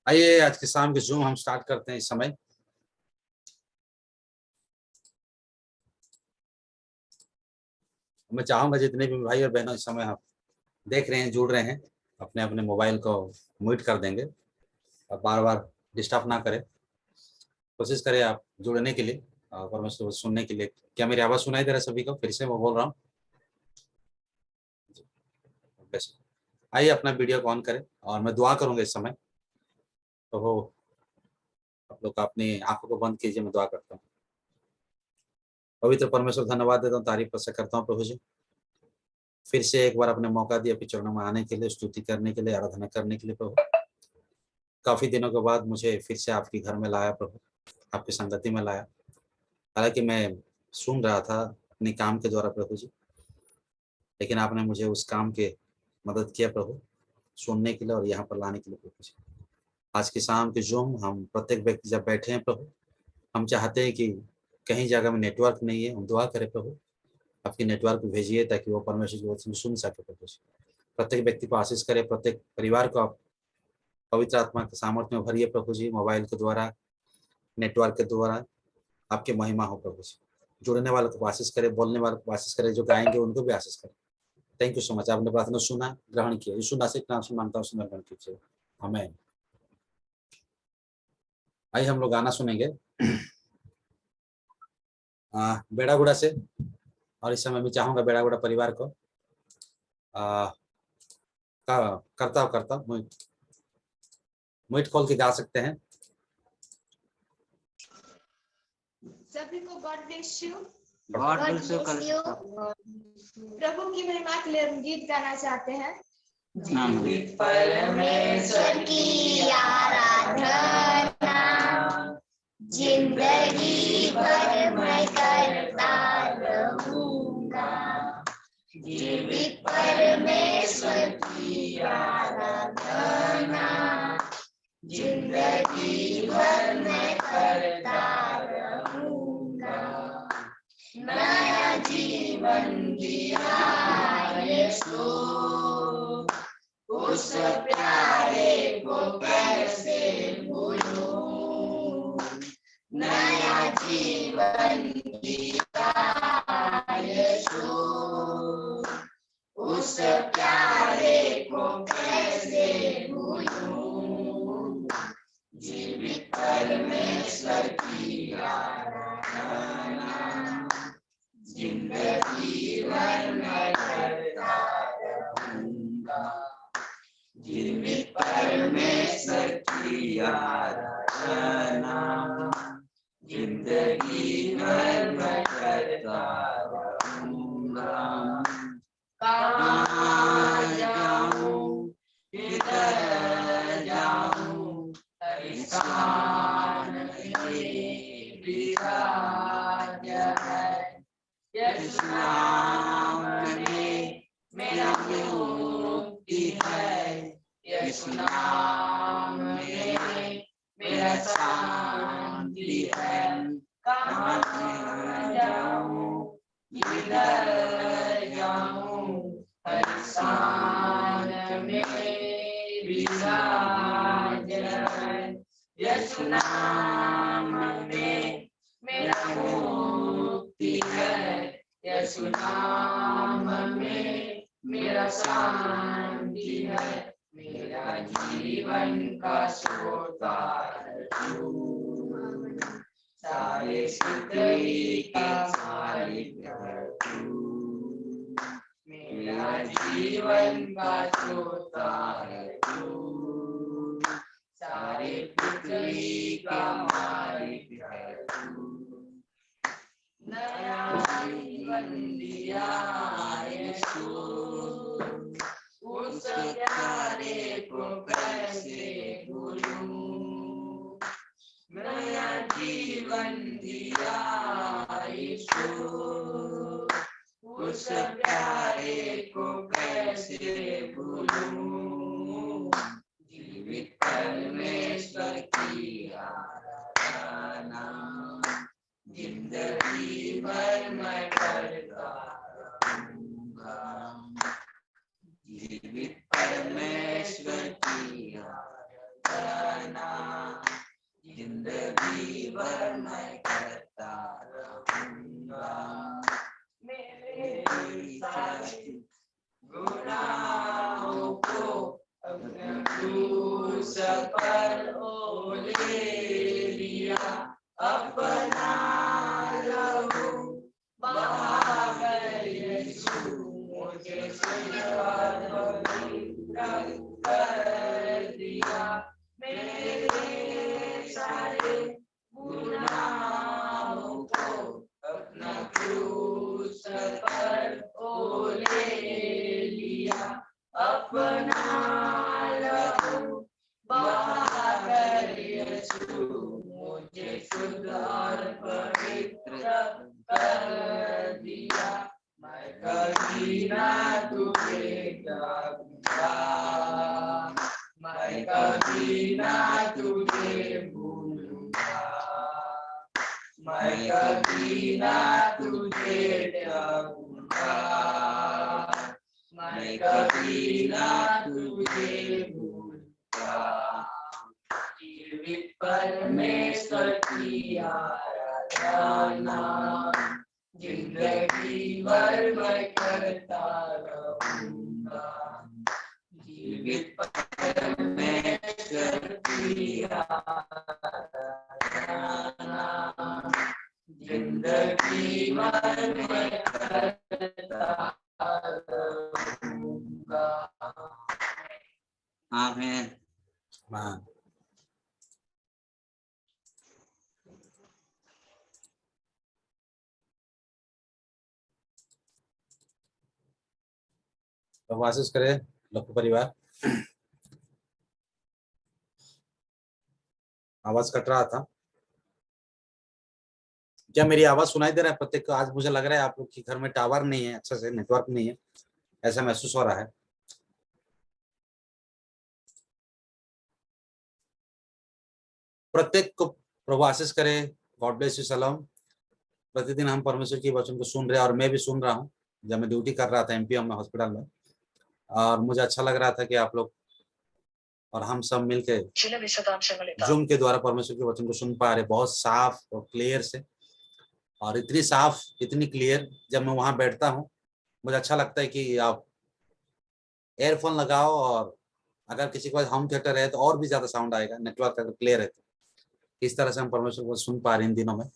आइए आज के शाम के जूम हम स्टार्ट करते हैं इस समय। मैं चाहूंगा जितने भी भाई और बहनों इस समय आप देख रहे हैं, जुड़ रहे हैं, अपने अपने मोबाइल को म्यूट कर देंगे और बार बार डिस्टर्ब ना करें। कोशिश करें आप जुड़ने के लिए और परमेश्वर सुनने के लिए। क्या मेरी आवाज़ सुनाई दे रहा है सभी को? फिर से मैं बोल रहा हूँ। आइए अपना वीडियो को ऑन करें और मैं दुआ करूंगा इस समय। तो वो आप लोग अपनी आंखों को बंद कीजिए, मैं दुआ करता हूँ। पवित्र परमेश्वर धन्यवाद देता हूँ, तारीफ करता हूँ प्रभु जी, फिर से एक बार अपने मौका दिया आपके चरणों में आने के लिए, स्तुति करने के लिए, आराधना करने के लिए। प्रभु काफी दिनों के बाद मुझे फिर से आपके घर में लाया प्रभु, आपकी संगति में लाया। हालांकि मैं सुन रहा था अपने काम के द्वारा प्रभु जी, लेकिन आपने मुझे उस काम के मदद किया प्रभु, सुनने के लिए और यहाँ पर लाने के लिए प्रभु जी। आज की शाम के जूम हम प्रत्येक व्यक्ति जब बैठे हैं प्रभु, हम चाहते हैं कि कहीं जगह में नेटवर्क नहीं है, हम दुआ करें प्रभु आपकी नेटवर्क भेजिए ताकि वो परमेश्वर की वचन सुन सके प्रभु जी। प्रत्येक व्यक्ति को आशीष करे, प्रत्येक परिवार को आप पवित्र आत्मा के सामर्थ्य में भरिए प्रभु जी। मोबाइल के द्वारा, नेटवर्क के द्वारा आपकी महिमा हो प्रभु जी। जुड़ने वालों को आशीष करे, बोलने वालों को आशीष करे, जो गाएंगे उनको भी आशीष करे। थैंक यू सो मच, आपने प्रार्थना सुना, ग्रहण किया। यीशु नासरी के नाम से मांगता हूं, सुना ग्रहण कीजिए, आमीन। आइए हम लोग गाना सुनेंगे बेड़ागुड़ा से। और इस समय मैं चाहूंगा बेड़ागुड़ा परिवार को करता मुइट खोल के गा सकते हैं। सभी को गॉड ब्लेस यू। प्रभु की महिमा के लिए हम गीत गाना चाहते हैं। जीवित परमेश्वर की आराधना जिंदगी भर मैं करता रहूंगा। जीवित परमेश्वर की आराधना जिंदगी भर मैं करता रहूंगा। नया जीवन दिया यीशु, उस प्यारे को कैसे भूलूं। नया जीवन दिया यीशु, उस प्यारे को कैसे भूलूं। जीवित परमेश्वर की आराधना जिंदगी भर मैं करता रहूंगा। जीवित परमेश्वर की आराधना जिंदगी भर मैं करता रहूंगा। कहाँ जाऊं किधर जाऊं, इंसान मेरी राज्य है। यीशु नाम में मेरा मुक्ति है। यीशु नाम में मेरा शांति है। कहाँ जाऊं किधर जाऊं, इंसान मेरी राज्य है। यीशु नाम में मेरा मुक्ति है। यीशु नाम में मेरा शांति है। मेरा जीवन का सोता है तू, सारे पृथ्वी का मालिक है तू। मेरा जीवन का सोता है तू, सारे पृथ्वी का मालिक है तू। नया जीवन दिया यीशु, उस प्यारे को कैसे भूलूं। नया जीवन दिया यीशु, उस प्यारे को कैसे भूलूं। जीवित परमेश्वर की आराधना जिंदगी भर मैं करता रहूंगा। जीवित परमेश्वर की आराधना जिंदगी भर मैं करता रहूंगा। मेरे सारे गुनाहों को अपने क्रूस पर ओ ले लिया, अपना लहू बहाकर यीशु मुझे शुद्ध और पवित्र कर दिया। मेरे सारे गुनाहों को अपना क्रूस पर ओ ले लिया, अपना लहू बहाकर यीशु मुझे शुद्ध और पवित्र कर दिया। मैं कभी ना तुझे त्यागूंगा, मैं कभी ना तुझे भूलूंगा, मैं कभी ना तुझे त्यागूंगा, मैं कभी ना तुझे भूलूंगा। जीवित परमेश्वर की आराधना जिंदगी भर मैं करता रहूंगा। जीवित परमेश्वर की आराधना जिंदगी भर मैं करता रहूंगा। आमीन। हाँ, तो आशीष करे लखू परिवार। आवाज कट रहा था क्या? मेरी आवाज सुनाई दे रहा है प्रत्येक को? आज मुझे लग रहा है आप लोग के घर में टावर नहीं है, अच्छा से नेटवर्क नहीं है, ऐसा महसूस हो रहा है। प्रत्येक को प्रभु आशीष करे। God bless you. सलाम। प्रतिदिन हम परमेश्वर की वचन को सुन रहे हैं और मैं भी सुन रहा हूँ जब मैं ड्यूटी कर रहा था एमपीएम में हॉस्पिटल में, और मुझे अच्छा लग रहा था कि आप लोग और हम सब मिलके जूम के द्वारा परमेश्वर के वचन को सुन पा रहे, बहुत साफ और क्लियर से। और इतनी साफ, इतनी क्लियर, जब मैं वहां बैठता हूँ मुझे अच्छा लगता है कि आप एयरफोन लगाओ, और अगर किसी के पास होम थिएटर है तो और भी ज्यादा साउंड आएगा, नेटवर्क अगर क्लियर है तो। इस तरह से हम परमेश्वर को सुन पा रहे हैं इन दिनों में।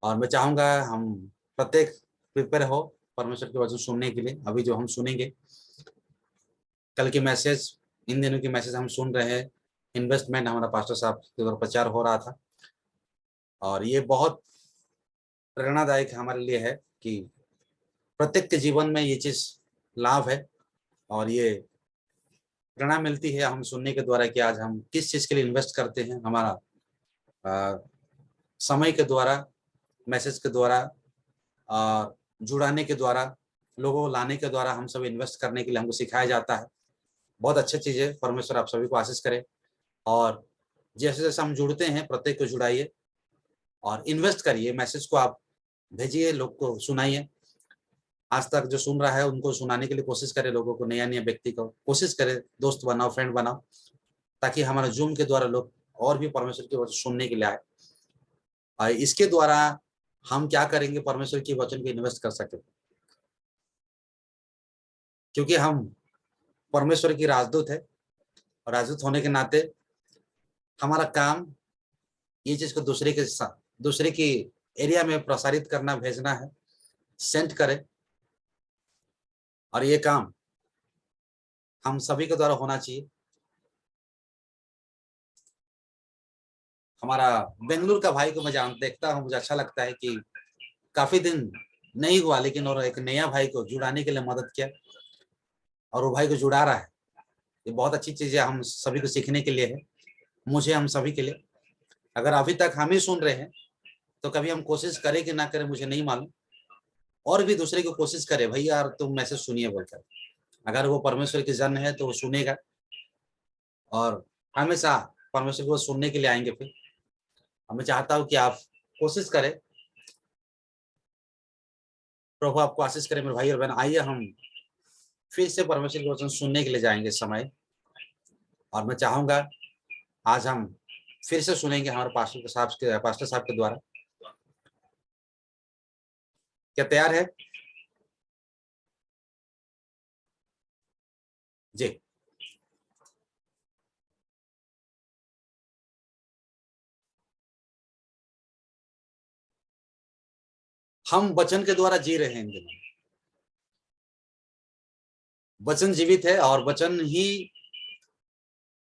और मैं चाहूंगा हम प्रत्येक प्रिपेयर हो परमेश्वर के वचन सुनने के लिए। अभी जो हम सुनेंगे कल की मैसेज, इन दिनों की मैसेज हम सुन रहे हैं। इन्वेस्टमेंट हमारा पास्टर साहब के द्वारा प्रचार हो रहा था, और ये बहुत प्रेरणादायक हमारे लिए है कि प्रत्येक के जीवन में ये चीज लाभ है, और ये प्रेरणा मिलती है हम सुनने के द्वारा कि आज हम किस चीज के लिए इन्वेस्ट करते हैं। हमारा समय के द्वारा, मैसेज के द्वारा, और जुड़ाने के द्वारा, लोगों को लाने के द्वारा हम सब इन्वेस्ट करने के लिए हमको सिखाया जाता है। बहुत अच्छी चीज है। परमेश्वर आप सभी को आशीष करे। और जैसे जैसे हम जुड़ते हैं प्रत्येक को जुड़ाइए और इन्वेस्ट करिए। मैसेज को आप भेजिए, लोग को सुनाइए। आज तक जो सुन रहा है उनको सुनाने के लिए कोशिश करें, लोगों को, नया नया व्यक्ति को कोशिश करें, दोस्त बनाओ, फ्रेंड बनाओ, ताकि हमारा जूम के द्वारा लोग और भी परमेश्वर की वचन सुनने के लिए आए। और इसके द्वारा हम क्या करेंगे, परमेश्वर की वचन को इन्वेस्ट कर सके, क्योंकि हम परमेश्वर की राजदूत है, और राजदूत होने के नाते हमारा काम ये चीज को दूसरे के साथ, दूसरे की एरिया में प्रसारित करना, भेजना है, सेंड करें। और ये काम हम सभी के द्वारा होना चाहिए। हमारा बेंगलुरु का भाई को मैं देखता हूँ, मुझे अच्छा लगता है कि काफी दिन नहीं हुआ लेकिन और एक नया भाई को जुड़ाने के लिए मदद किया, और वो भाई को जुड़ा रहा है। ये बहुत अच्छी चीज है, हम सभी को सीखने के लिए है, मुझे, हम सभी के लिए। अगर अभी तक हम ही सुन रहे हैं तो कभी हम कोशिश करें कि ना करें मुझे नहीं मालूम, और भी दूसरे को कोशिश करे, भैया यार तुम मैसेज सुनिए बोलकर। अगर वो परमेश्वर की जन है तो वो सुनेगा, और हमेशा परमेश्वर को सुनने के लिए आएंगे। फिर मैं चाहता हूं कि आप कोशिश करें प्रभु आपको आशीष करे मेरे भाई और बहन। आइए हम फिर से परमेश्वर के वचन सुनने के लिए जाएंगे इस समय, और मैं चाहूंगा आज हम फिर से सुनेंगे हमारे पास्टर साहब के द्वारा। क्या तैयार है जी? हम वचन के द्वारा जी रहे हैं इन दिनों। वचन जीवित है और वचन ही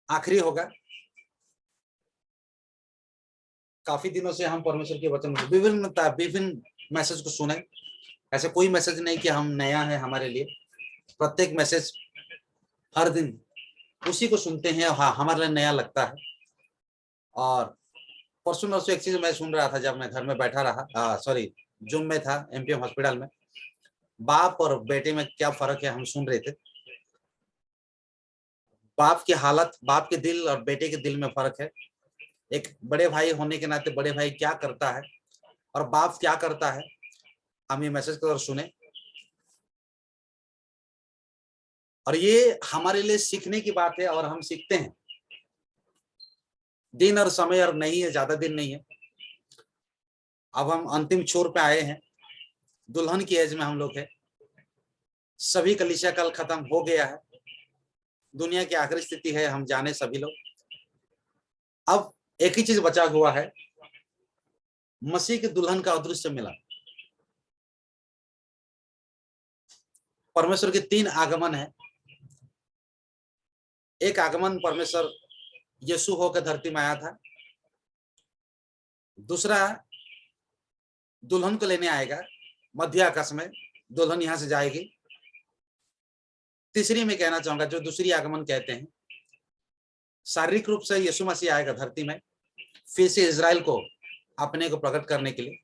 आखिरी होगा। काफी दिनों से हम परमेश्वर के वचन विभिन्न मैसेज को सुने। ऐसा कोई मैसेज नहीं कि हम नया है हमारे लिए। प्रत्येक मैसेज हर दिन उसी को सुनते हैं, हाँ हमारे लिए नया लगता है। और परसों एक चीज मैं सुन रहा था जब मैं घर में बैठा रहा, जूम में था एमपीएम हॉस्पिटल में। बाप और बेटे में क्या फर्क है हम सुन रहे थे। बाप की हालत, बाप के दिल और बेटे के दिल में फर्क है। एक बड़े भाई होने के नाते बड़े भाई क्या करता है और बाप क्या करता है, हम ये मैसेज को सुने और ये हमारे लिए सीखने की बात है और हम सीखते हैं। दिन और समय और नहीं है, ज्यादा दिन नहीं है। अब हम अंतिम छोर पे आए हैं, दुल्हन की एज में हम लोग हैं। सभी कलीसिया कल खत्म हो गया है, दुनिया की आखिरी स्थिति है, हम जाने सभी लोग। अब एक ही चीज बचा हुआ है, मसीह के दुल्हन का अदृश्य मिलन। परमेश्वर के 3 आगमन है। एक आगमन परमेश्वर यीशु होकर धरती में आया था। दूसरा दुल्हन को लेने आएगा मध्य आकाश में, दुल्हन यहां से जाएगी। तीसरी में कहना चाहूंगा, जो दूसरी आगमन कहते हैं, शारीरिक रूप से यीशु मसीह आएगा धरती में फिर से इजराइल को अपने को प्रकट करने के लिए,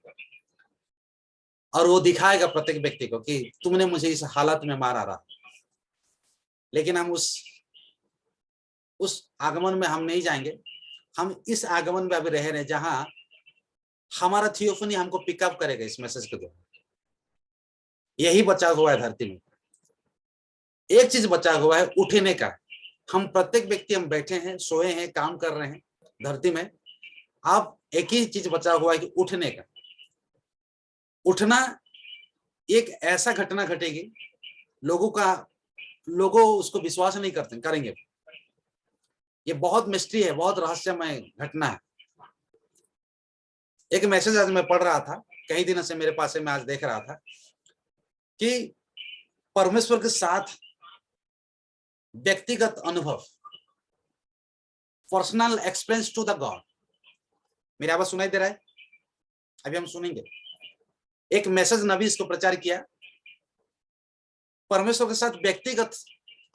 और वो दिखाएगा प्रत्येक व्यक्ति को कि तुमने मुझे इस हालत में मारा रहा। लेकिन हम उस आगमन में हम नहीं जाएंगे। हम इस आगमन में अभी रह रहे, जहां हमारा थियोफनी हमको पिकअप करेगा इस मैसेज के द्वारा। यही बचा हुआ है धरती में। एक चीज बचा हुआ है, उठने का। हम प्रत्येक व्यक्ति, हम बैठे हैं, सोए हैं, काम कर रहे हैं धरती में। अब एक ही चीज बचा हुआ है कि उठने का। उठना एक ऐसा घटना घटेगी, लोगों उसको विश्वास नहीं करेंगे। ये बहुत मिस्ट्री है, बहुत रहस्यमय घटना है। एक मैसेज आज मैं पढ़ रहा था, कई दिनों से मेरे पास है, मैं आज देख रहा था कि परमेश्वर के साथ व्यक्तिगत अनुभव, personal experience to the god. मेरी आवाज सुनाई दे रहा है? अभी हम सुनेंगे। एक मैसेज नबी इसको प्रचार किया, परमेश्वर के साथ व्यक्तिगत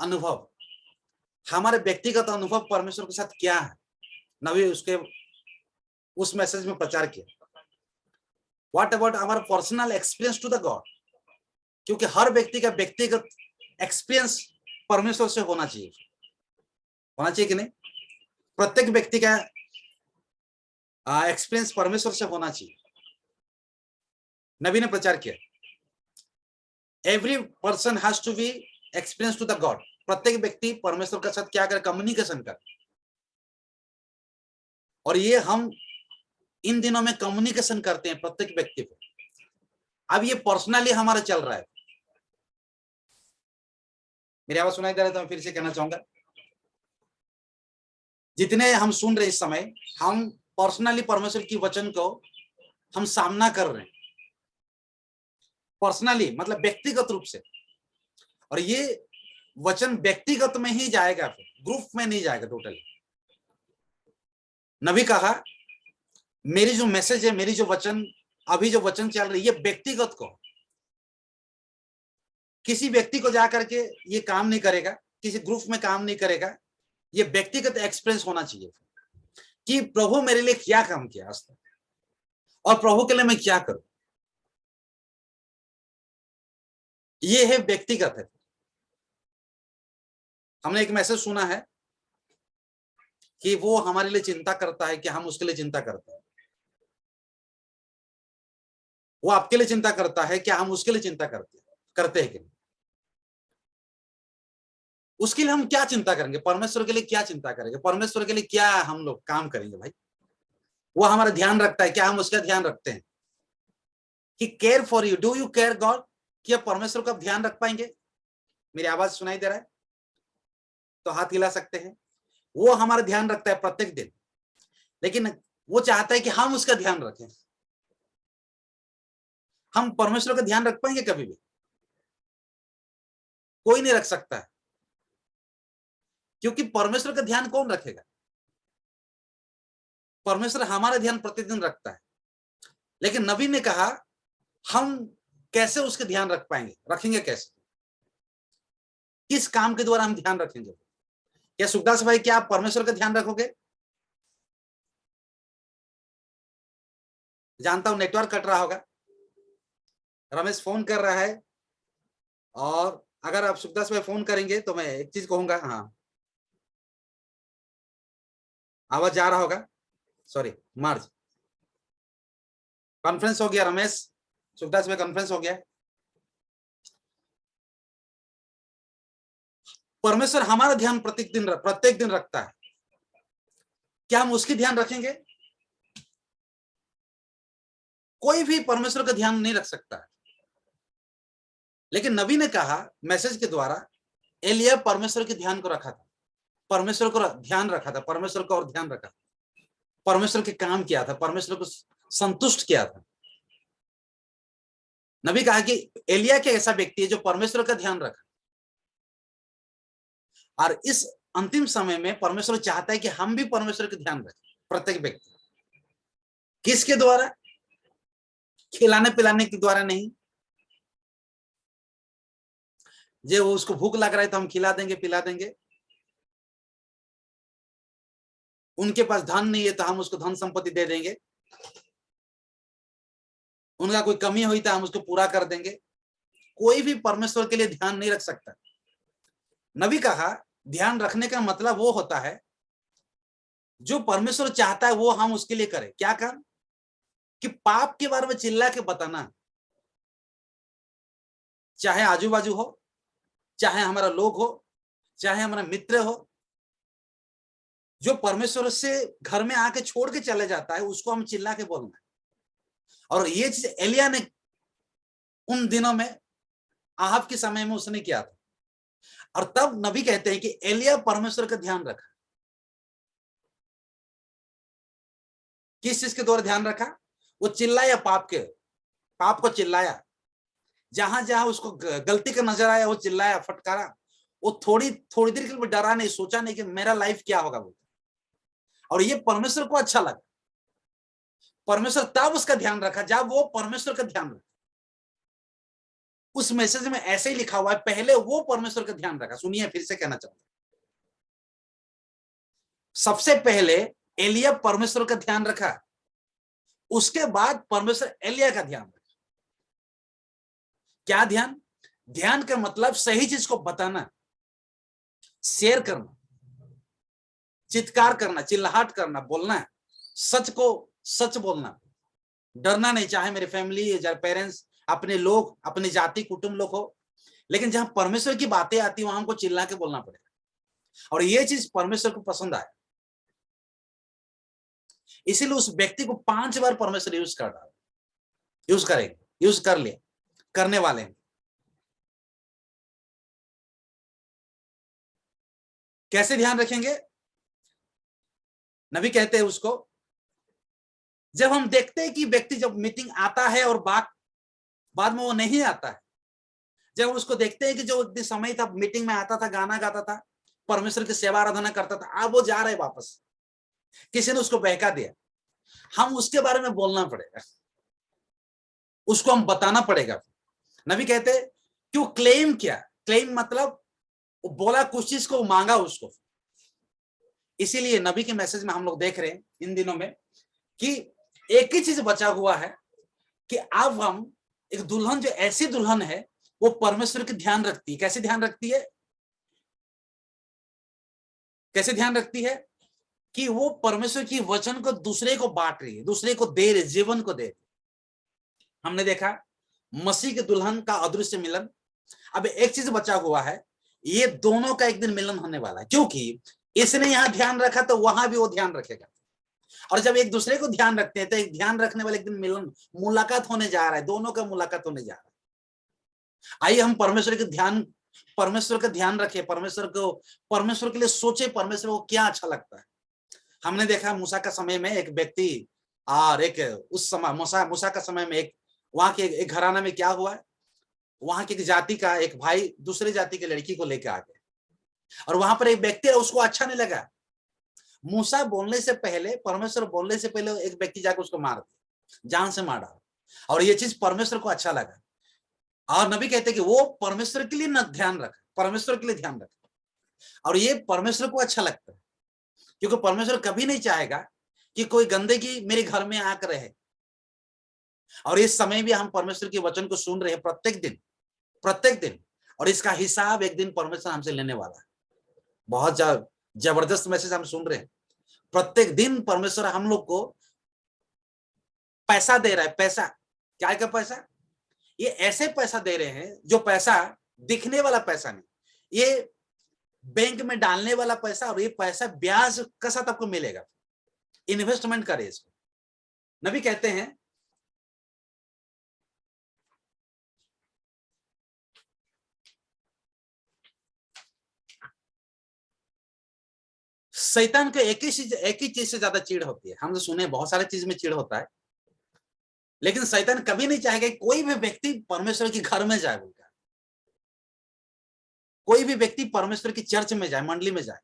अनुभव। हमारे व्यक्तिगत अनुभव परमेश्वर के साथ क्या है, नबी उस मैसेज में प्रचार किया। What about our personal experience to the god? क्योंकि हर व्यक्ति का व्यक्तिगत एक्सपीरियंस परमेश्वर से होना चाहिए कि नहीं? प्रत्येक व्यक्ति का एक्सपीरियंस परमेश्वर से होना चाहिए। नबी ने प्रचार किया, every person has to be experience to the god. प्रत्येक व्यक्ति परमेश्वर के साथ क्या करे, कम्युनिकेशन कर। और ये हम इन दिनों में कम्युनिकेशन करते हैं प्रत्येक व्यक्ति को। अब ये पर्सनली हमारा चल रहा है। मेरी आवाज सुनाई दे रहा है तो मैं फिर से कहना चाहूंगा, जितने हम सुन रहे इस समय, हम पर्सनली परमेश्वर की वचन को हम सामना कर रहे हैं, पर्सनली मतलब व्यक्तिगत रूप से। और ये वचन व्यक्तिगत में ही जाएगा, फिर ग्रुप में नहीं जाएगा टोटली। नबी कहा, मेरी जो मैसेज है, मेरी जो वचन, अभी जो वचन चल रही है, ये व्यक्तिगत को, किसी व्यक्ति को जाकर के ये काम नहीं करेगा, किसी ग्रुप में काम नहीं करेगा। ये व्यक्तिगत एक्सपीरियंस होना चाहिए कि प्रभु मेरे लिए क्या काम किया आज तक और प्रभु के लिए मैं क्या करूं। ये है व्यक्तिगत है। हमने एक मैसेज सुना है कि वो हमारे लिए चिंता करता है कि हम उसके लिए चिंता करते हैं। वो आपके लिए चिंता करता है, क्या हम उसके लिए चिंता करते हैं कि नहीं? उसके लिए हम क्या चिंता करेंगे? परमेश्वर के लिए क्या चिंता करेंगे? परमेश्वर के लिए क्या हम लोग काम करेंगे भाई? वो हमारा ध्यान रखता है, क्या हम उसका ध्यान रखते हैं? कि care for you, do you care God? क्या परमेश्वर का ध्यान रख पाएंगे? मेरी आवाज सुनाई दे रहा है तो हाथ हिला सकते हैं। वो हमारा ध्यान रखता है प्रत्येक दिन, लेकिन वो चाहता है कि हम उसका ध्यान रखें। हम परमेश्वर का ध्यान रख पाएंगे? कभी भी कोई नहीं रख सकता है, क्योंकि परमेश्वर का ध्यान कौन रखेगा? परमेश्वर हमारा ध्यान प्रतिदिन रखता है, लेकिन नबी ने कहा हम कैसे उसके ध्यान रख पाएंगे? रखेंगे कैसे? किस काम के द्वारा हम ध्यान रखेंगे? क्या सुखदास भाई, क्या आप परमेश्वर का ध्यान रखोगे? जानता हूं नेटवर्क कट रहा होगा, रमेश फोन कर रहा है, और अगर आप सुखदास भाई फोन करेंगे तो मैं एक चीज कहूंगा। हाँ, आवाज जा रहा होगा, सॉरी, मार्च कॉन्फ्रेंस हो गया, रमेश सुखदास भाई कॉन्फ्रेंस हो गया। परमेश्वर हमारा ध्यान प्रत्येक दिन रखता है, क्या हम उसकी ध्यान रखेंगे? कोई भी परमेश्वर का ध्यान नहीं रख सकता है, लेकिन नबी ने कहा मैसेज के द्वारा, एलिया परमेश्वर के ध्यान को रखा था, परमेश्वर को ध्यान रखा था, परमेश्वर का और ध्यान रखा, परमेश्वर के काम किया था, परमेश्वर को संतुष्ट किया था। नबी कहा कि एलिया के ऐसा व्यक्ति है जो परमेश्वर का ध्यान रखा, और इस अंतिम समय में परमेश्वर चाहता है कि हम भी परमेश्वर का ध्यान रखें, प्रत्येक व्यक्ति। किसके द्वारा? खिलाने पिलाने के द्वारा नहीं। जो उसको भूख लग रहा है तो हम खिला देंगे, पिला देंगे। उनके पास धन नहीं है तो हम उसको धन संपत्ति दे देंगे। उनका कोई कमी हुई तो हम उसको पूरा कर देंगे। कोई भी परमेश्वर के लिए ध्यान नहीं रख सकता। नबी कहा ध्यान रखने का मतलब वो होता है जो परमेश्वर चाहता है वो हम उसके लिए करें। क्या काम? कि पाप के बारे में चिल्ला के बताना, चाहे आजू बाजू हो, चाहे हमारा लोग हो, चाहे हमारा मित्र हो। जो परमेश्वर से घर में आके छोड़ के चले जाता है उसको हम चिल्ला के बोलना है। और ये चीज एलिया ने उन दिनों में, आहब के समय में उसने किया था। और तब नबी कहते हैं कि एलिया परमेश्वर का ध्यान रखा। किस चीज के द्वारा ध्यान रखा? वो चिल्लाया, पाप को चिल्लाया। जहां जहां उसको गलती का नजर आया वो चिल्लाया, फटकारा। वो थोड़ी देर के लिए डरा नहीं, सोचा नहीं कि मेरा लाइफ क्या होगा वो। और ये परमेश्वर को अच्छा लगा। परमेश्वर तब उसका ध्यान रखा जब वो परमेश्वर का ध्यान रखा। उस मैसेज में ऐसे ही लिखा हुआ है, पहले वो परमेश्वर का ध्यान रखा। सुनिए, फिर से कहना चाहूंगा, सबसे पहले एलिया परमेश्वर का ध्यान रखा, उसके बाद परमेश्वर एलिया का ध्यान रखा। क्या ध्यान? ध्यान का मतलब सही चीज को बताना, शेयर करना, चित्कार करना, चिल्लाहट करना, बोलना, सच को सच बोलना, डरना नहीं। चाहे मेरी फैमिली, चाहे पेरेंट्स, अपने लोग, अपने जाति कुटुंब लोग हो, लेकिन जहां परमेश्वर की बातें आती है वहां हमको चिल्ला के बोलना पड़ेगा। और ये चीज परमेश्वर को पसंद आए, इसीलिए उस व्यक्ति को 5 बार परमेश्वर यूज करेंगे, यूज कर लिया, करने वाले हैं। कैसे ध्यान रखेंगे? नबी कहते हैं उसको, जब हम देखते हैं कि व्यक्ति जब मीटिंग आता है और बाद में वो नहीं आता है, जब उसको देखते हैं कि जो समय था मीटिंग में आता था, गाना गाता था, परमेश्वर की सेवा आराधना करता था, अब वो जा रहा है वापस, किसी ने उसको बहका दिया, हम उसके बारे में बोलना पड़ेगा, उसको हम बताना पड़ेगा। नबी कहते क्यों क्लेम किया? क्लेम मतलब बोला कुछ चीज को, मांगा उसको। इसीलिए नबी के मैसेज में हम लोग देख रहे हैं इन दिनों में कि एक ही चीज बचा हुआ है कि अब हम एक दुल्हन, जो ऐसी दुल्हन है वो परमेश्वर की ध्यान रखती है। कैसे ध्यान रखती है? कैसे ध्यान रखती है? कि वो परमेश्वर की वचन को दूसरे को बांट रही है, दूसरे को दे रही, जीवन को दे रही। हमने देखा मसीह के दुल्हन का अदृश्य मिलन। अब एक चीज बचा हुआ है, ये दोनों का एक दिन मिलन होने वाला है, क्योंकि इसने यहां ध्यान रखा तो वहां भी वो ध्यान रखेगा। और जब एक दूसरे को ध्यान रखते हैं तो एक ध्यान रखने वाले एक दिन मिलन, मुलाकात होने जा रहा है, दोनों का मुलाकात होने जा रहा है। आइए हम परमेश्वर का ध्यान रखें, परमेश्वर के लिए सोचे, परमेश्वर को क्या अच्छा लगता है। हमने देखा मूसा का समय में एक व्यक्ति और एक उस समय मूसा का समय में एक वहां के एक घराना में क्या हुआ, वहां की एक जाति का एक भाई दूसरे जाति की लड़की को लेकर आ गया, और वहां पर एक व्यक्ति है, उसको अच्छा नहीं लगा। मूसा बोलने से पहले, परमेश्वर बोलने से पहले एक व्यक्ति जाकर उसको मार दिया, जान से मार डाला, और ये चीज परमेश्वर को अच्छा लगा। और नबी कहते कि वो परमेश्वर के लिए न ध्यान रखा, परमेश्वर के लिए ध्यान रखा, और ये परमेश्वर को अच्छा लगता है, क्योंकि परमेश्वर कभी नहीं चाहेगा कि कोई गंदगी मेरे घर में आकर रहे। और इस समय भी हम परमेश्वर के वचन को सुन रहे हैं प्रत्येक दिन, और इसका हिसाब एक दिन परमेश्वर हमसे लेने वाला है। बहुत जबरदस्त मैसेज हम सुन रहे हैं। प्रत्येक दिन परमेश्वर हम लोग को पैसा दे रहा है। पैसा क्या का पैसा? ये ऐसे पैसा दे रहे हैं जो पैसा दिखने वाला पैसा नहीं, ये बैंक में डालने वाला पैसा, और ये पैसा ब्याज के साथ आपको मिलेगा। इन्वेस्टमेंट करें इसको। नबी कहते हैं शैतान को एक ही चीज से ज्यादा चिढ़ होती है। हम तो सुने बहुत सारे चीज में चिढ़ होता है, लेकिन शैतान कभी नहीं चाहेगा कोई भी व्यक्ति परमेश्वर के घर में जाए, बोलकर कोई भी व्यक्ति परमेश्वर की चर्च में जाए, मंडली में जाए,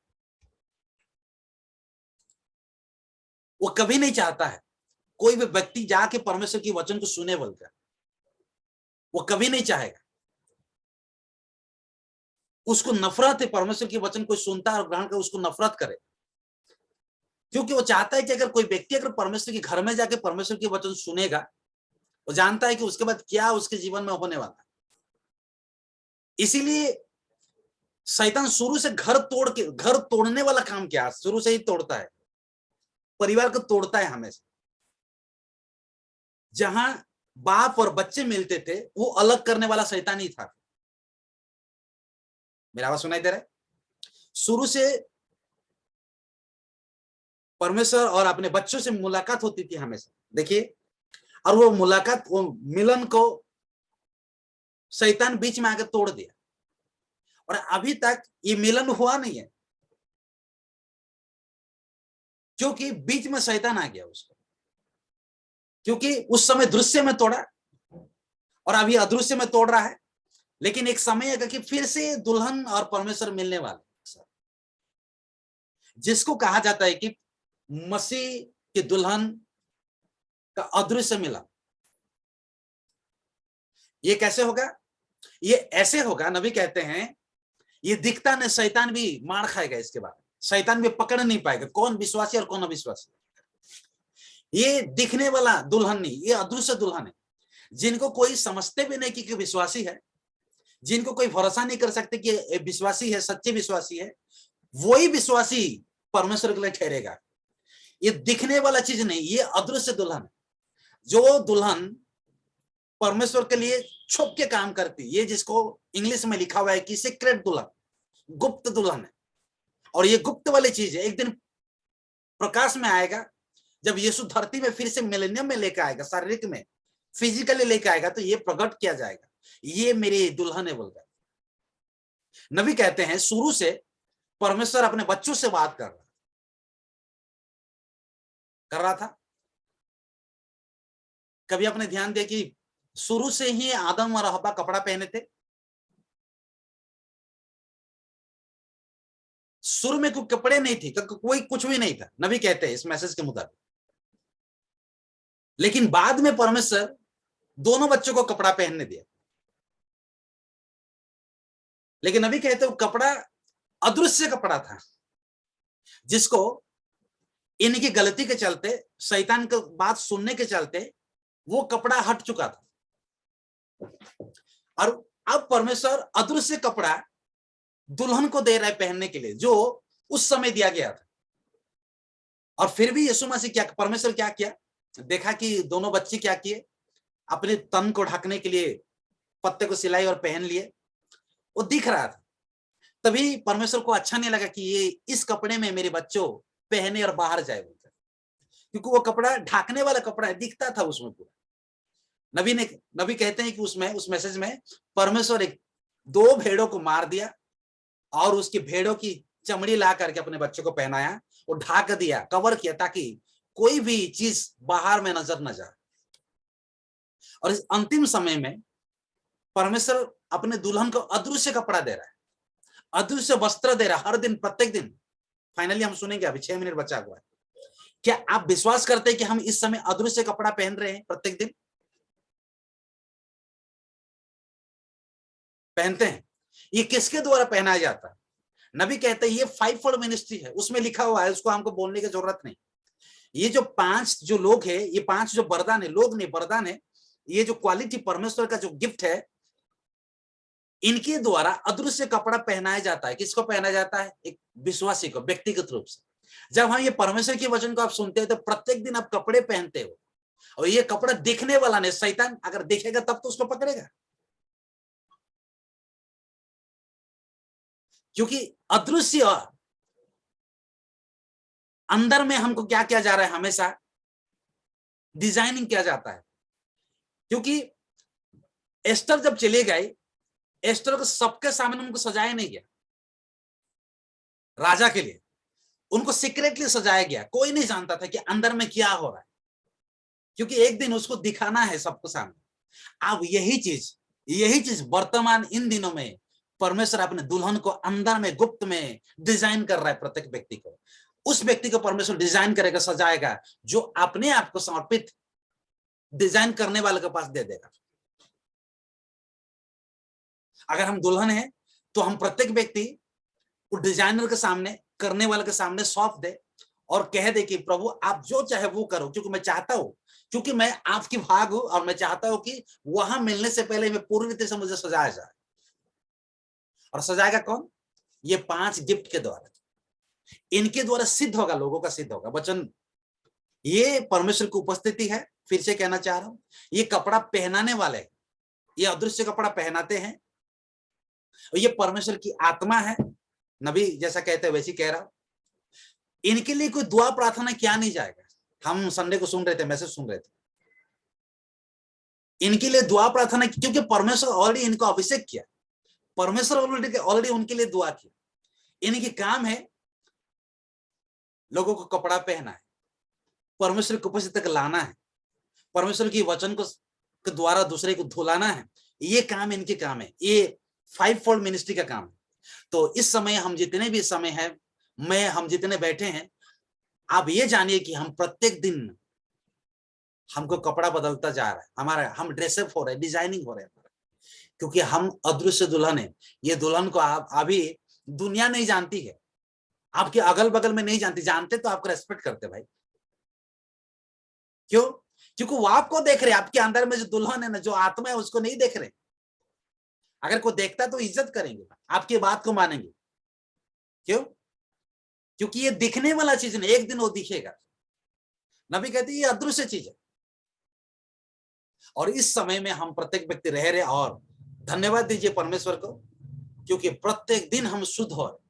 वो कभी नहीं चाहता है कोई भी व्यक्ति जाके परमेश्वर की वचन को सुने, बोलकर वो कभी नहीं चाहेगा। उसको नफरत है, परमेश्वर के वचन को सुनता और ग्रहण कर उसको नफरत करे, क्योंकि वो चाहता है कि अगर कोई व्यक्ति अगर परमेश्वर के घर में जाके परमेश्वर के वचन सुनेगा, वो जानता है कि उसके बाद क्या उसके जीवन में होने वाला है। इसीलिए शैतान शुरू से घर तोड़ने वाला काम किया, शुरू से ही तोड़ता है, परिवार को तोड़ता है हमेशा। जहां बाप और बच्चे मिलते थे वो अलग करने वाला शैतान ही था। मेरा आवाज सुनाई दे रहा है? शुरू से परमेश्वर और अपने बच्चों से मुलाकात होती थी हमेशा, देखिए, और वो मुलाकात, वो मिलन को शैतान बीच में आकर तोड़ दिया, और अभी तक ये मिलन हुआ नहीं है, क्योंकि बीच में शैतान आ गया उसको। क्योंकि उस समय दृश्य में तोड़ा और अभी अदृश्य में तोड़ रहा है, लेकिन एक समय आएगा कि फिर से दुल्हन और परमेश्वर मिलने वाले, जिसको कहा जाता है कि मसीह की दुल्हन का अदृश्य मिलन। ये कैसे होगा? ये ऐसे होगा, नबी कहते हैं ये दिखता नहीं, शैतान भी मार खाएगा इसके बाद, शैतान भी पकड़ नहीं पाएगा कौन विश्वासी और कौन अविश्वासी। ये दिखने वाला दुल्हन नहीं, ये अदृश्य दुल्हन है, जिनको कोई समझते भी नहीं कि विश्वासी है, जिनको कोई भरोसा नहीं कर सकते कि विश्वासी है, सच्चे विश्वासी है, वही विश्वासी परमेश्वर के लिए ठहरेगा। ये दिखने वाला चीज नहीं, ये अदृश्य दुल्हन है, जो दुल्हन परमेश्वर के लिए छुप के काम करती, ये जिसको इंग्लिश में लिखा हुआ है कि सीक्रेट दुल्हन, गुप्त दुल्हन है। और ये गुप्त वाली चीज है, एक दिन प्रकाश में आएगा, जब यीशु धरती में फिर से मिलेनियम में लेकर आएगा, शारीरिक में फिजिकली लेकर आएगा, तो ये प्रकट किया जाएगा, ये मेरी दुल्हन है बोलकर। नबी कहते हैं शुरू से परमेश्वर अपने बच्चों से बात कर रहा था। कभी आपने ध्यान दिया कि शुरू से ही आदम और हव्वा कपड़ा पहने थे? शुरू में कोई कपड़े नहीं थे, कोई कुछ भी नहीं था, नबी कहते हैं इस मैसेज के मुताबिक। लेकिन बाद में परमेश्वर दोनों बच्चों को कपड़ा पहनने दिया, लेकिन नबी कहते हैं वो कपड़ा अदृश्य कपड़ा था, जिसको इनकी गलती के चलते, शैतान की बात सुनने के चलते वो कपड़ा हट चुका था, और अब परमेश्वर अदृश्य कपड़ा दुल्हन को दे रहा है पहनने के लिए, जो उस समय दिया गया था। और फिर भी यीशु मसीह क्या, परमेश्वर क्या किया? देखा कि दोनों बच्चे क्या किए, अपने तन को ढकने के लिए पत्ते को सिलाई और पहन लिए, वो दिख रहा था। तभी परमेश्वर को अच्छा नहीं लगा कि ये इस कपड़े में मेरे बच्चों पहने और बाहर जाए, क्योंकि वो कपड़ा ढाकने वाला कपड़ा है, दिखता था उसमें पूरा। नबी कहते हैं कि उस मैसेज में परमेश्वर एक 2 भेड़ों को मार दिया और उसकी भेड़ों की चमड़ी ला करके अपने बच्चों को पहनाया और ढाक दिया, कवर किया, ताकि कोई भी चीज बाहर में नजर न जाए। और इस अंतिम समय में परमेश्वर अपने दुल्हन को अदृश्य कपड़ा दे रहा है, अदृश्य वस्त्र दे रहा है हर दिन, प्रत्येक दिन। फाइनली हम सुनेंगे, अभी 6 मिनट बचा हुआ है। क्या आप विश्वास करते हैं कि हम इस समय अदृश्य कपड़ा पहन रहे हैं? प्रत्येक दिन पहनते हैं। ये किसके द्वारा पहनाया जाता है? नबी कहते हैं ये 5-fold मिनिस्ट्री है, उसमें लिखा हुआ है, उसको हमको बोलने की जरूरत नहीं। ये जो 5 जो लोग है, ये 5 जो वरदान है, लोग नहीं वरदान है, ये जो क्वालिटी परमेश्वर का जो गिफ्ट है, इनके द्वारा अदृश्य कपड़ा पहनाया जाता है। किसको पहनाया जाता है? एक विश्वासी को, व्यक्तिगत रूप से। जब हम ये परमेश्वर के वचन को आप सुनते हैं तो प्रत्येक दिन आप कपड़े पहनते हो, और ये कपड़ा दिखने वाला नहीं, शैतान अगर देखेगा तब तो उसको पकड़ेगा, क्योंकि अदृश्य अंदर में हमको क्या किया जा रहा है, हमेशा डिजाइनिंग किया जाता है। क्योंकि एस्टर जब चले गए, एस्टर को सबके सामने उनको सजाया नहीं गया, राजा के लिए उनको सीक्रेटली सजाया गया। कोई नहीं जानता था कि अंदर में क्या हो रहा है, क्योंकि एक दिन उसको दिखाना है सबको सामने। अब यही चीज वर्तमान इन दिनों में परमेश्वर अपने दुल्हन को अंदर में गुप्त में डिजाइन कर रहा है। प्रत्येक व्यक्ति को, उस व्यक्ति को परमेश्वर डिजाइन करेगा, सजाएगा, जो अपने आप को समर्पित डिजाइन करने वाले के पास दे देगा। अगर हम दुल्हन हैं तो हम प्रत्येक व्यक्ति उस डिजाइनर के सामने, करने वाले के सामने सौंप दे और कह दे कि प्रभु आप जो चाहे वो करो, क्योंकि मैं चाहता हूं, क्योंकि मैं आपकी भाग हूं, और मैं चाहता हूं कि वहां मिलने से पहले मैं पूरी तरह से मुझे सजाया जाए। और सजाएगा कौन? ये 5 गिफ्ट के द्वारा, इनके द्वारा सिद्ध होगा, लोगों का सिद्ध होगा वचन। ये परमेश्वर की उपस्थिति है। फिर से कहना चाह रहा हूं, ये कपड़ा पहनाने वाले, ये अदृश्य कपड़ा पहनाते हैं, और ये परमेश्वर की आत्मा है। नबी जैसा कहते हैं वैसे कह रहा हूं, इनके लिए कोई दुआ प्रार्थना किया नहीं जाएगा। हम संडे को सुन रहे थे, मैसेज सुन रहे थे, इनके लिए दुआ प्रार्थना, क्योंकि परमेश्वर ऑलरेडी इनको अभिषेक किया, परमेश्वर ऑलरेडी उनके लिए दुआ किया। इनकी काम है लोगों को कपड़ा पहना है, परमेश्वर की उपस्थिति तक लाना है, परमेश्वर की वचन को के द्वारा दूसरे को धुलाना है। ये काम इनके काम है, ये 5-fold मिनिस्ट्री का काम है। तो इस समय हम जितने भी समय है, हम जितने बैठे हैं, आप ये जानिए कि हम प्रत्येक दिन हमको कपड़ा बदलता जा रहा है, हमारा हम ड्रेसअप हो रहे हैं, डिजाइनिंग हो रहे हैं, क्योंकि हम अदृश्य दुल्हन है। ये दुल्हन को आप अभी दुनिया नहीं जानती है, आपके अगल बगल में नहीं जानती, जानते तो आपको रेस्पेक्ट करते भाई। क्यों? क्योंकि वो आपको देख रहे, आपके अंदर में जो दुल्हन है ना, जो आत्मा है, उसको नहीं देख रहे। अगर कोई देखता तो इज्जत करेंगे, आपकी बात को मानेंगे। क्यों? क्योंकि ये दिखने वाला चीज नहीं, एक दिन वो दिखेगा। नबी कहते ये अदृश्य चीज है। और इस समय में हम प्रत्येक व्यक्ति रह रहे, और धन्यवाद दीजिए परमेश्वर को, क्योंकि प्रत्येक दिन हम शुद्ध हो रहे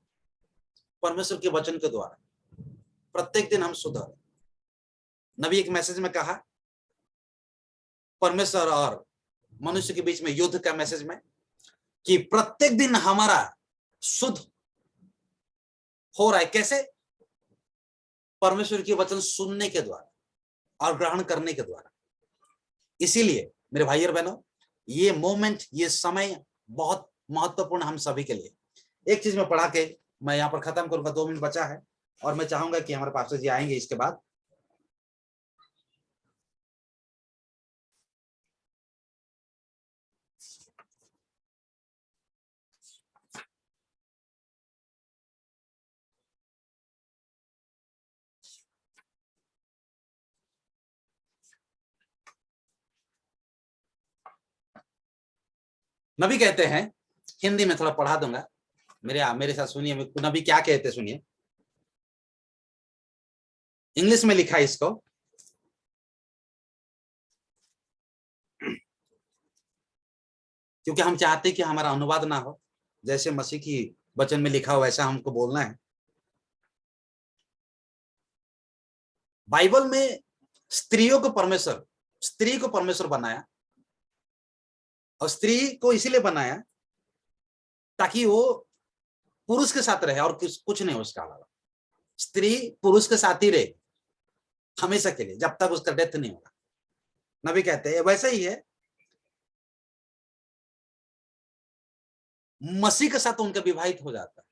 परमेश्वर के वचन के द्वारा, प्रत्येक दिन हम शुद्ध हो रहे। नबी एक मैसेज में कहा, परमेश्वर और मनुष्य के बीच में युद्ध का मैसेज में, कि प्रत्येक दिन हमारा शुद्ध हो रहा है। कैसे? परमेश्वर के वचन सुनने के द्वारा और ग्रहण करने के द्वारा। इसीलिए मेरे भाई और बहनों, ये मोमेंट, ये समय बहुत महत्वपूर्ण हम सभी के लिए। एक चीज में पढ़ा के मैं यहाँ पर खत्म करूंगा, 2 मिनट बचा है, और मैं चाहूंगा कि हमारे पास्टर जी आएंगे इसके बाद। नबी कहते हैं, हिंदी में थोड़ा पढ़ा दूंगा, मेरे साथ सुनिए, नबी क्या कहते हैं सुनिए। इंग्लिश में लिखा है इसको। क्योंकि हम चाहते हैं कि हमारा अनुवाद ना हो, जैसे मसीह की वचन में लिखा हो वैसा हमको बोलना है। बाइबल में स्त्रियों को परमेश्वर, स्त्री को परमेश्वर बनाया, और स्त्री को इसीलिए बनाया ताकि वो पुरुष के साथ रहे और कुछ नहीं उसका अलावा। स्त्री पुरुष के साथ ही रहे हमेशा के लिए, जब तक उसका डेथ नहीं होगा। नबी कहते हैं वैसा ही है, मसीह के साथ उनका विवाहित हो जाता है,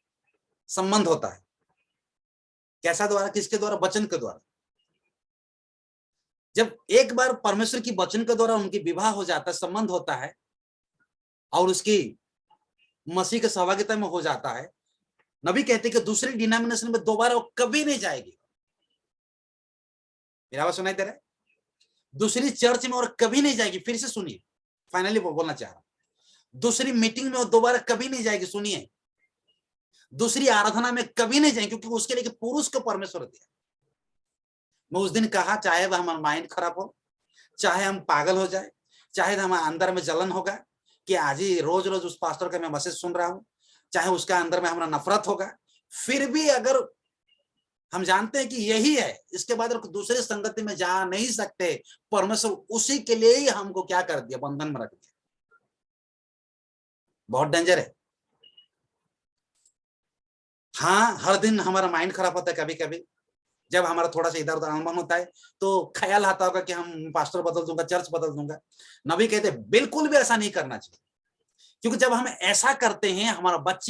संबंध होता है। कैसा द्वारा? किसके द्वारा? वचन के द्वारा। जब एक बार परमेश्वर की वचन के द्वारा उनकी विवाह हो जाता है, संबंध होता है, और उसकी मसीह के सहभागिता में हो जाता है, नबी कहते कि दूसरी डिनोमिनेशन में दोबारा वो कभी नहीं जाएगी। मेरा आवाज सुनाई दे रहा है? दूसरी चर्च में और कभी नहीं जाएगी। फिर से सुनिए, फाइनली बोलना चाह रहा हूं, दूसरी मीटिंग में वो दोबारा कभी नहीं जाएगी। सुनिए, दूसरी आराधना में कभी नहीं जाएगी, क्योंकि उसके लिए पुरुष को परमेश्वर दिया। मैं उस दिन कहा, चाहे वह हमारा माइंड खराब हो, चाहे हम पागल हो जाए, चाहे हमारे अंदर में जलन होगा कि आज ही रोज रोज उस पास्टर का मैं मैसेज सुन रहा हूं, चाहे उसका अंदर में हमारा नफरत होगा, फिर भी अगर हम जानते हैं कि यही है, इसके बाद दूसरे संगति में जा नहीं सकते, परमेश्वर उसी के लिए ही हमको क्या कर दिया? बंधन में रख दिया। बहुत डेंजर है। हाँ, हर दिन हमारा माइंड खराब होता है। कभी कभी जब हमारा थोड़ा सा इधर उधर अनुभव होता है तो ख्याल आता होगा कि हम पास्टर बदल दूंगा, चर्च बदल दूंगा। नबी कहते बिल्कुल भी ऐसा नहीं करना चाहिए, क्योंकि जब हम ऐसा करते हैं हमारा बच्चे